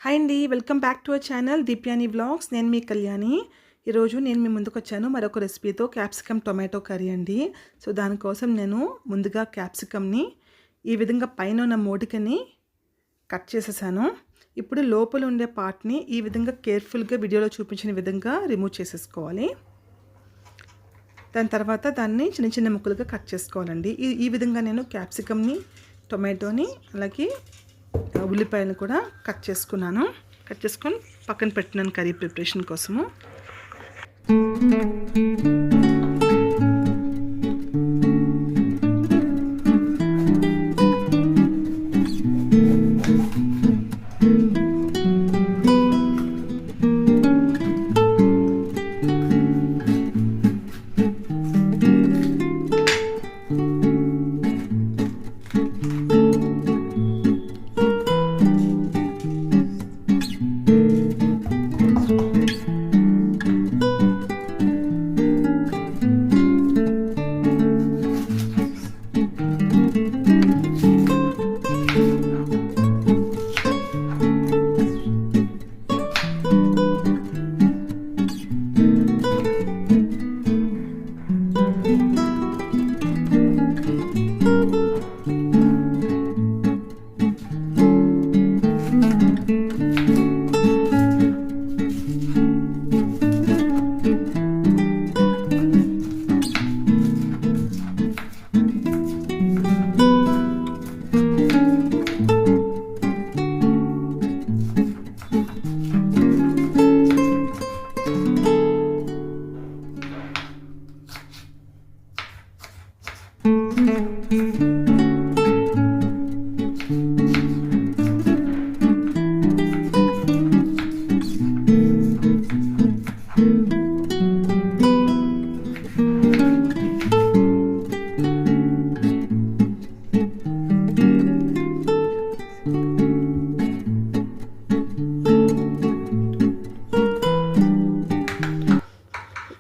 Hi అండి, welcome back to our channel Deepyani vlogs. నేను మీ కళ్యాణి. ఈరోజు నేను మీ ముందుకు వచ్చాను మరొక రెసిపీతో, క్యాప్సికమ్ టొమాటో కర్రీ అండి. సో దానికోసం నేను ముందుగా క్యాప్సికమ్ని ఈ విధంగా పైన ఉన్న మోటికని కట్ చేసేసాను. ఇప్పుడు లోపల ఉండే పార్ట్ని ఈ విధంగా కేర్ఫుల్గా వీడియోలో చూపించిన విధంగా రిమూవ్ చేసేసుకోవాలి. దాని తర్వాత దాన్ని చిన్న చిన్న ముక్కలుగా కట్ చేసుకోవాలండి. ఈ విధంగా నేను క్యాప్సికమ్ని, టొమాటోని, అలాగే ఉల్లిపాయలు కూడా కట్ చేసుకొని పక్కన పెట్టినాను కర్రీ ప్రిపరేషన్ కోసము.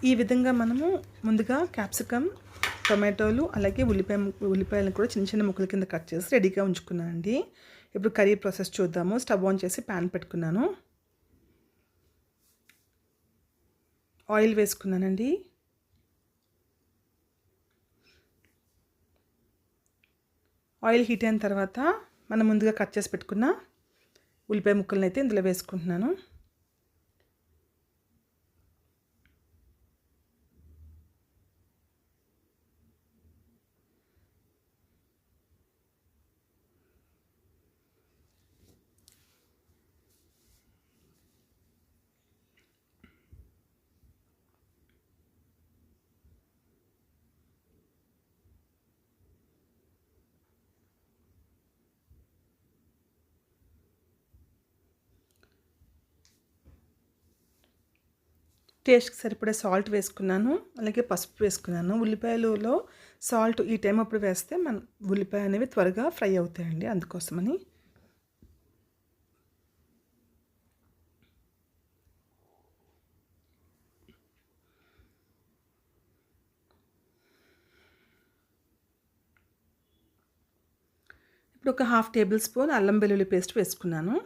ఈ విధంగా మనము ముందుగా క్యాప్సికమ్, టొమాటోలు, అలాగే ఉల్లిపాయలను కూడా చిన్న చిన్న ముక్కల కింద కట్ చేసి రెడీగా ఉంచుకున్నానండి. ఇప్పుడు కర్రీ ప్రాసెస్ చూద్దాము. స్టవ్ ఆన్ చేసి ప్యాన్ పెట్టుకున్నాను. ఆయిల్ వేసుకున్నానండి. ఆయిల్ హీట్ అయిన తర్వాత మనం ముందుగా కట్ చేసి పెట్టుకున్న ఉల్లిపాయ ముక్కలను అయితే ఇందులో వేసుకుంటున్నాను. టేస్ట్కి సరిపడే సాల్ట్ వేసుకున్నాను, అలాగే పసుపు వేసుకున్నాను. ఉల్లిపాయలలో సాల్ట్ ఈ టైం అప్పుడు వేస్తే మన ఉల్లిపాయ అనేవి త్వరగా ఫ్రై అవుతాయండి, అందుకోసమని. ఇప్పుడు ఒక 1/2 టేబుల్ స్పూన్ అల్లం వెల్లుల్లి పేస్ట్ వేసుకున్నాను.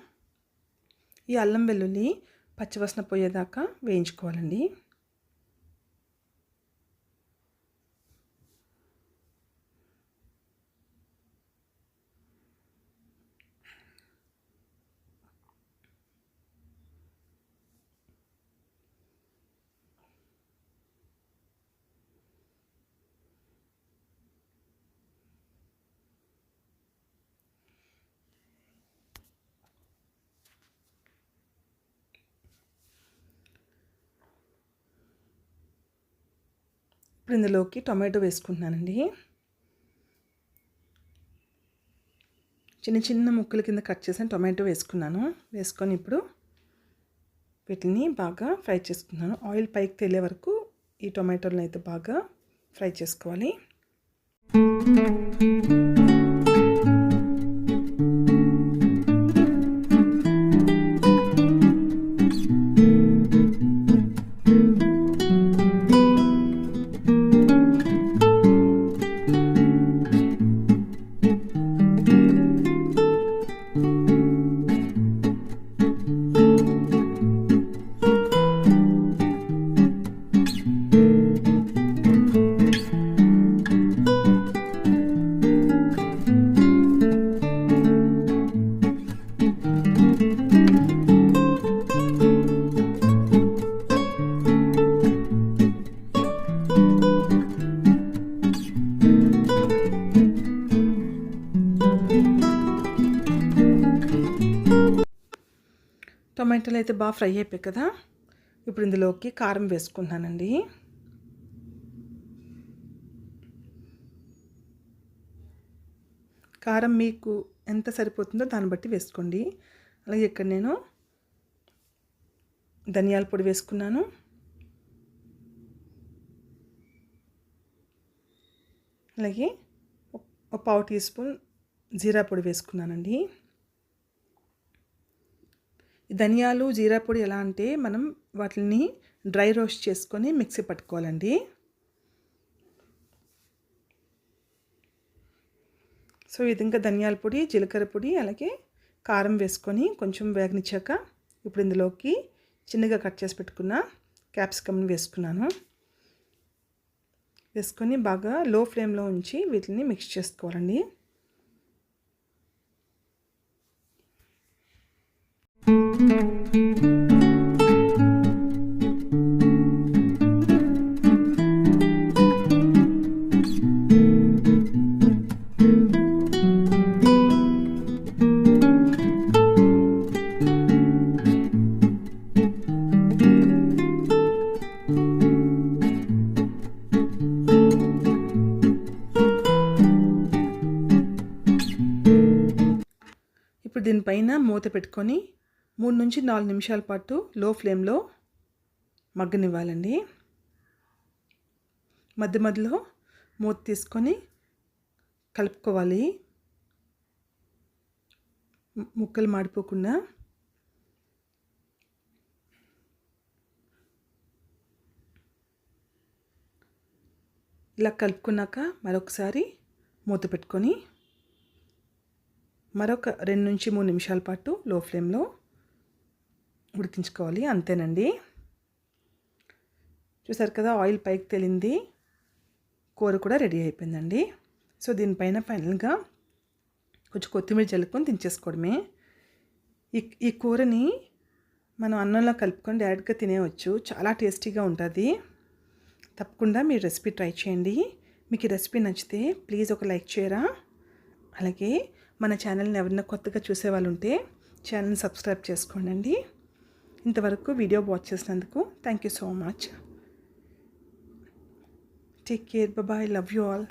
ఈ అల్లం వెల్లుల్లి పచ్చివాసన పోయేదాకా వేయించుకోవాలండి. ఇప్పుడు ఇందులోకి టొమాటో వేసుకుంటున్నానండి. చిన్న చిన్న ముక్కల కింద కట్ చేసిన టొమాటో వేసుకున్నాను. వేసుకొని ఇప్పుడు వీటిని బాగా ఫ్రై చేసుకున్నాను. ఆయిల్ పైకి తేలే వరకు ఈ టొమాటోలను అయితే బాగా ఫ్రై చేసుకోవాలి. టొమాటోలు అయితే బాగా ఫ్రై అయిపోయాయి కదా. ఇప్పుడు ఇందులోకి కారం వేసుకుంటున్నానండి. కారం మీకు ఎంత సరిపోతుందో దాన్ని బట్టి వేసుకోండి. అలాగే ఇక్కడ నేను ధనియాల పొడి వేసుకున్నాను. అలాగే ఒక పావు టీ స్పూన్ జీరా పొడి వేసుకున్నానండి. ధనియాలు జీరా పొడి ఎలా అంటే మనం వాటిని డ్రై రోస్ట్ చేసుకొని మిక్సీ పట్టుకోవాలండి. సో ఈ విధంగా ధనియాల పొడి, జీలకర్ర పొడి, అలాగే కారం వేసుకొని కొంచెం వేగనిచ్చాక ఇప్పుడు ఇందులోకి చిన్నగా కట్ చేసి పెట్టుకున్న క్యాప్సికమ్ని వేసుకున్నాను. వేసుకొని బాగా లో ఫ్లేమ్లో ఉంచి వీటిని మిక్స్ చేసుకోవాలండి. ఇప్పుడు దీనిపైన మూత పెట్టుకొని 3 నుంచి 4 నిమిషాల పాటు లో ఫ్లేమ్లో మగ్గనివ్వాలండి. మధ్య మధ్యలో మూత తీసుకొని కలుపుకోవాలి, ముక్కలు మాడిపోకుండా. ఇలా కలుపుకున్నాక మరొకసారి మూత పెట్టుకొని మరొక 2 నుంచి 3 నిమిషాల పాటు లో ఫ్లేమ్లో ఉడికించుకోవాలి. అంతేనండి. చూసారు కదా, ఆయిల్ పైకి తేలింది, కూర కూడా రెడీ అయిపోయిందండి. సో దీనిపైన ఫైనల్గా కొంచెం కొత్తిమీర జల్లుకొని దించేసుకోవడమే. ఈ కూరని మనం అన్నంలో కలుపుకొని డైరెక్ట్గా తినేయవచ్చు. చాలా టేస్టీగా ఉంటుంది. తప్పకుండా మీరు రెసిపీ ట్రై చేయండి. మీకు ఈ రెసిపీ నచ్చితే ప్లీజ్ ఒక లైక్ చేయరా. అలాగే మన ఛానల్ని ఎవరైనా కొత్తగా చూసేవాళ్ళు ఉంటే ఛానల్ని సబ్స్క్రైబ్ చేసుకోండి. ఇంతవరకు వీడియో వాచ్ చేసినందుకు thank you so much. Take care, bye, love you all.